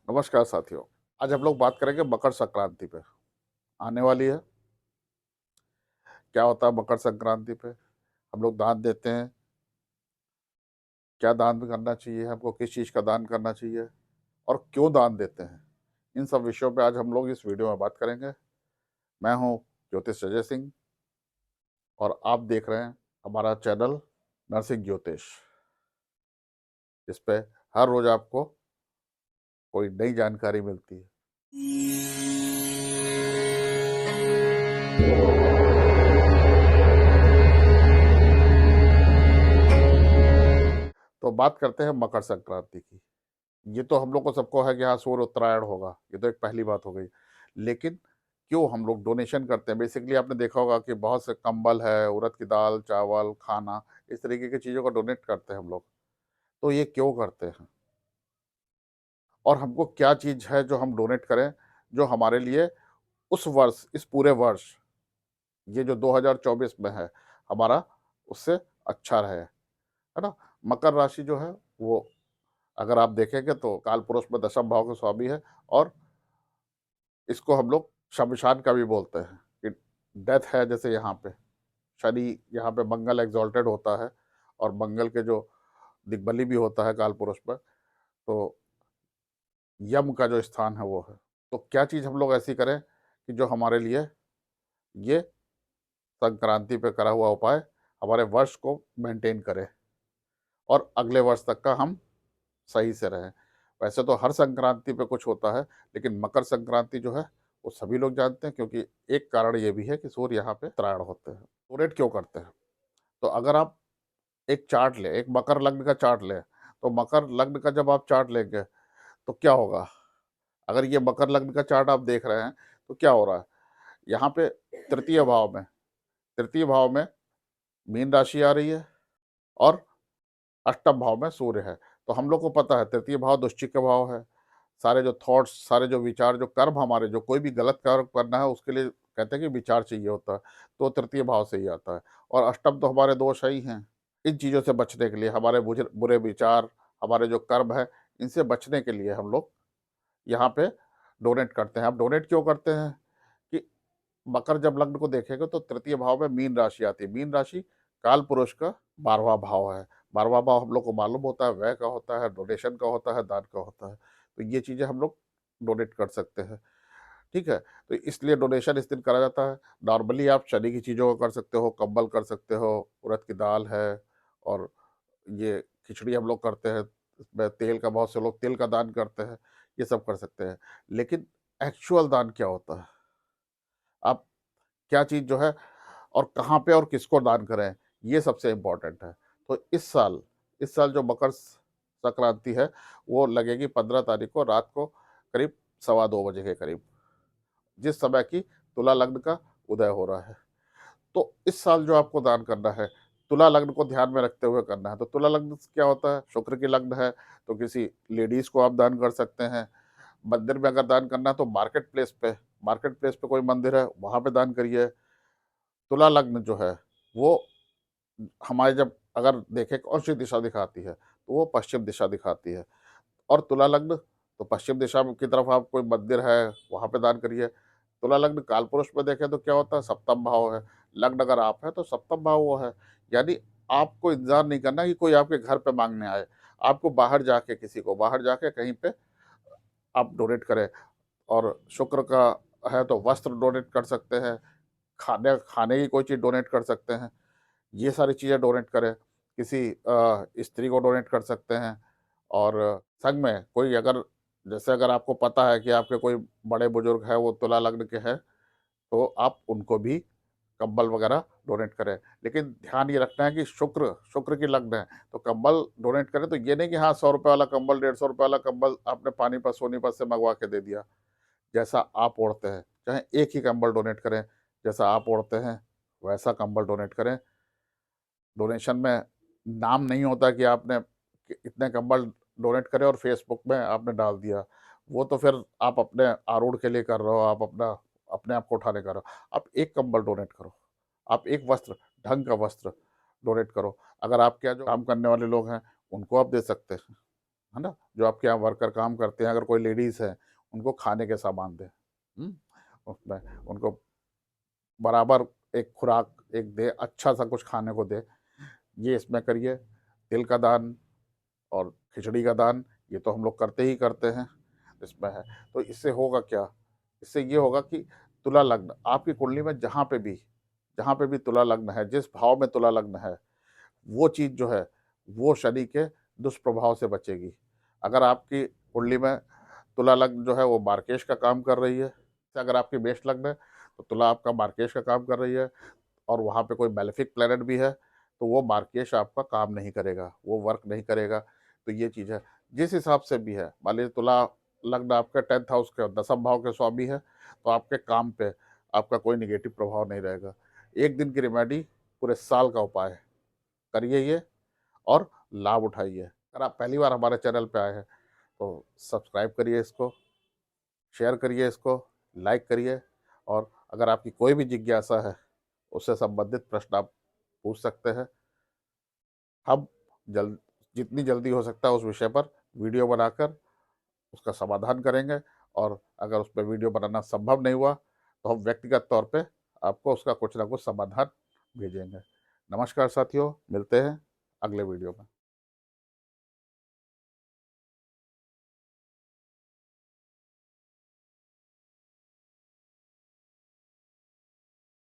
नमस्कार साथियों। आज हम लोग बात करेंगे मकर संक्रांति पे। आने वाली है। क्या होता है मकर संक्रांति पे? हम लोग दान देते हैं। क्या दान करना चाहिए हमको, किस चीज़ का दान करना चाहिए और क्यों दान देते हैं, इन सब विषयों पे आज हम लोग इस वीडियो में बात करेंगे। मैं हूँ ज्योतिष अजय सिंह और आप देख रहे हैं हमारा चैनल नरसिंह ज्योतिष। इस पे हर रोज आपको कोई नई जानकारी मिलती है। तो बात करते हैं मकर संक्रांति की। ये तो हम लोग को सबको है कि हाँ सूर्य उत्तरायण होगा, ये तो एक पहली बात हो गई। लेकिन क्यों हम लोग डोनेशन करते हैं? बेसिकली आपने देखा होगा कि बहुत से कंबल है, उड़द की दाल, चावल, खाना, इस तरीके की चीज़ों को डोनेट करते हैं हम लोग। तो ये क्यों करते हैं और हमको क्या चीज़ है जो हम डोनेट करें, जो हमारे लिए उस वर्ष, इस पूरे वर्ष, ये जो 2024 में है हमारा, उससे अच्छा रहे, है ना? मकर राशि जो है वो, अगर आप देखेंगे तो काल पुरुष में दशम भाव के स्वामी है और इसको हम लोग शमशान का भी बोलते हैं कि डेथ है। जैसे यहाँ पे शनि, यहाँ पे मंगल एग्जॉल्टेड होता है और मंगल के जो दिग्बली भी होता है काल पुरुष पर, तो यम का जो स्थान है वो है। तो क्या चीज़ हम लोग ऐसी करें कि जो हमारे लिए ये संक्रांति पे करा हुआ उपाय हमारे वर्ष को मेंटेन करे और अगले वर्ष तक का हम सही से रहें। वैसे तो हर संक्रांति पे कुछ होता है, लेकिन मकर संक्रांति जो है वो सभी लोग जानते हैं, क्योंकि एक कारण ये भी है कि सूर्य यहाँ पे उत्तरायण होते हैं। डोनेट क्यों करते हैं? तो अगर आप एक चार्ट लें, एक मकर लग्न का चार्ट लें, तो मकर लग्न का जब आप चार्ट लेंगे तो क्या होगा? अगर ये मकर लग्न का चार्ट आप देख रहे हैं तो क्या हो रहा है यहाँ पे? तृतीय भाव में, तृतीय भाव में मीन राशि आ रही है और अष्टम भाव में सूर्य है। तो हम लोग को पता है तृतीय भाव दुश्चिक का भाव है। सारे जो थॉट्स, सारे जो विचार, जो कर्म हमारे, जो कोई भी गलत कार्य करना है उसके लिए कहते हैं कि विचार चाहिए होता है, तो तृतीय भाव से ही आता है। और अष्टम तो हमारे दोष ही हैं। इन चीज़ों से बचने के लिए, हमारे बुरे विचार, हमारे जो कर्म है, इनसे बचने के लिए हम लोग यहाँ पे डोनेट करते हैं। अब डोनेट क्यों करते हैं कि मकर जब लग्न को देखेंगे तो तृतीय भाव में मीन राशि आती है। मीन राशि काल पुरुष का 12वां भाव है। 12वां भाव हम लोग को मालूम होता है व्यय का होता है, डोनेशन का होता है, दान का होता है। तो ये चीज़ें हम लोग डोनेट कर सकते हैं, ठीक है? तो इसलिए डोनेशन इस दिन करा जाता है। नॉर्मली आप शनि की चीज़ों को कर सकते हो, कंबल कर सकते हो, उड़द की दाल है और ये खिचड़ी हम लोग करते हैं। इसमें तेल का, बहुत से लोग तेल का दान करते हैं, ये सब कर सकते हैं। लेकिन एक्चुअल दान क्या होता है? आप क्या चीज़ जो है और कहाँ पे और किसको दान करें, ये सबसे इम्पोर्टेंट है। तो इस साल जो मकर संक्रांति है वो लगेगी 15 तारीख को रात को करीब 2:15 बजे के करीब, जिस समय की तुला लग्न का उदय हो रहा है। तो इस साल जो आपको दान करना है, तुला लग्न को ध्यान में रखते हुए करना है। तो तुला लग्न क्या होता है? शुक्र की लग्न है, तो किसी लेडीज को आप दान कर सकते हैं। मंदिर में अगर दान करना है तो मार्केट प्लेस पे कोई मंदिर है वहां पे दान करिए। तुला लग्न जो है वो हमारे, जब अगर देखें कौन सी दिशा दिखाती है, तो वो पश्चिम दिशा दिखाती है। और तुला लग्न, तो पश्चिम दिशा की तरफ आप कोई मंदिर है वहां पे दान करिए। तुला लग्न कालपुरुष में देखें तो क्या होता है? सप्तम भाव है। लग्न अगर आप है तो सप्तम भाव वो है। यानी आपको इंतजार नहीं करना कि कोई आपके घर पे मांगने आए। आपको बाहर जाके, किसी को बाहर जाके कहीं पे आप डोनेट करें। और शुक्र का है तो वस्त्र डोनेट कर सकते हैं, खाने खाने की कोई चीज़ डोनेट कर सकते हैं। ये सारी चीज़ें डोनेट करें। किसी स्त्री को डोनेट कर सकते हैं। और संग में कोई अगर, जैसे अगर आपको पता है कि आपके कोई बड़े बुजुर्ग हैं वो तुला लग्न के हैं, तो आप उनको भी कंबल वगैरह डोनेट करें। लेकिन ध्यान ये रखना है कि शुक्र शुक्र की लग्न है, तो कंबल डोनेट करें तो ये नहीं कि हाँ 100 रुपये वाला कंबल, 150 रुपये वाला कंबल आपने पानीपत सोनीपत से मंगवा के दे दिया। जैसा आप ओढ़ते हैं, चाहे एक ही कंबल डोनेट करें, जैसा आप ओढ़ते हैं वैसा कंबल डोनेट करें। डोनेशन में नाम नहीं होता कि आपने इतने कंबल डोनेट करे और फेसबुक में आपने डाल दिया। वो तो फिर आप अपने आरूढ़ के लिए कर रहे हो, आप अपना अपने आप को उठाने कर रहे हो। आप एक कंबल डोनेट करो, आप एक वस्त्र, ढंग का वस्त्र डोनेट करो। अगर आपके यहाँ जो काम करने वाले लोग हैं उनको आप दे सकते हैं, है ना? जो आपके यहाँ वर्कर काम करते हैं, अगर कोई लेडीज़ है, उनको खाने के सामान दें। उसमें उनको बराबर एक खुराक एक दे, अच्छा-सा कुछ खाने को दें। ये इसमें करिए। तिल का दान और खिचड़ी का दान, ये तो हम लोग करते ही करते हैं, इसमें है। तो इससे होगा क्या? इससे ये होगा कि तुला लग्न आपकी कुंडली में जहाँ पे भी तुला लग्न है, जिस भाव में तुला लग्न है, वो चीज़ जो है, वो शनि के दुष्प्रभाव से बचेगी। अगर आपकी कुंडली में तुला लग्न जो है वो मार्केश का काम कर रही है, तो अगर आपकी मेष लग्न है, तो तुला आपका मार्केश का काम कर रही है और वहाँ पे कोई मैलेफिक प्लैनेट भी है, तो वो मार्केश आपका काम नहीं करेगा, वो वर्क नहीं करेगा। तो ये चीज़ है। जिस हिसाब से भी है, मान लीजिए तुला लग्न आपके 10th हाउस के 10th भाव के स्वामी है, तो आपके काम पे आपका कोई नेगेटिव प्रभाव नहीं रहेगा। 1 दिन की रिमेडी पूरे साल का उपाय है। करिए ये और लाभ उठाइए। अगर आप पहली बार हमारे चैनल पे आए हैं, तो सब्सक्राइब करिए इसको, शेयर करिए इसको, लाइक करिए और अगर आपकी कोई भी जिज्ञासा है, उससे संबंधित प्रश्न आप पूछ सकते हैं। हम जल्द जितनी जल्दी हो सकता है उस विषय पर वीडियो बनाकर उसका समाधान करेंगे और अगर उस पे वीडियो बनाना संभव नहीं हुआ, तो हम व्यक्तिगत तौर पे आपको उसका कुछ ना कुछ समाधान भेजेंगे। नमस्कार साथियों, मिलते हैं अगले वीडियो में।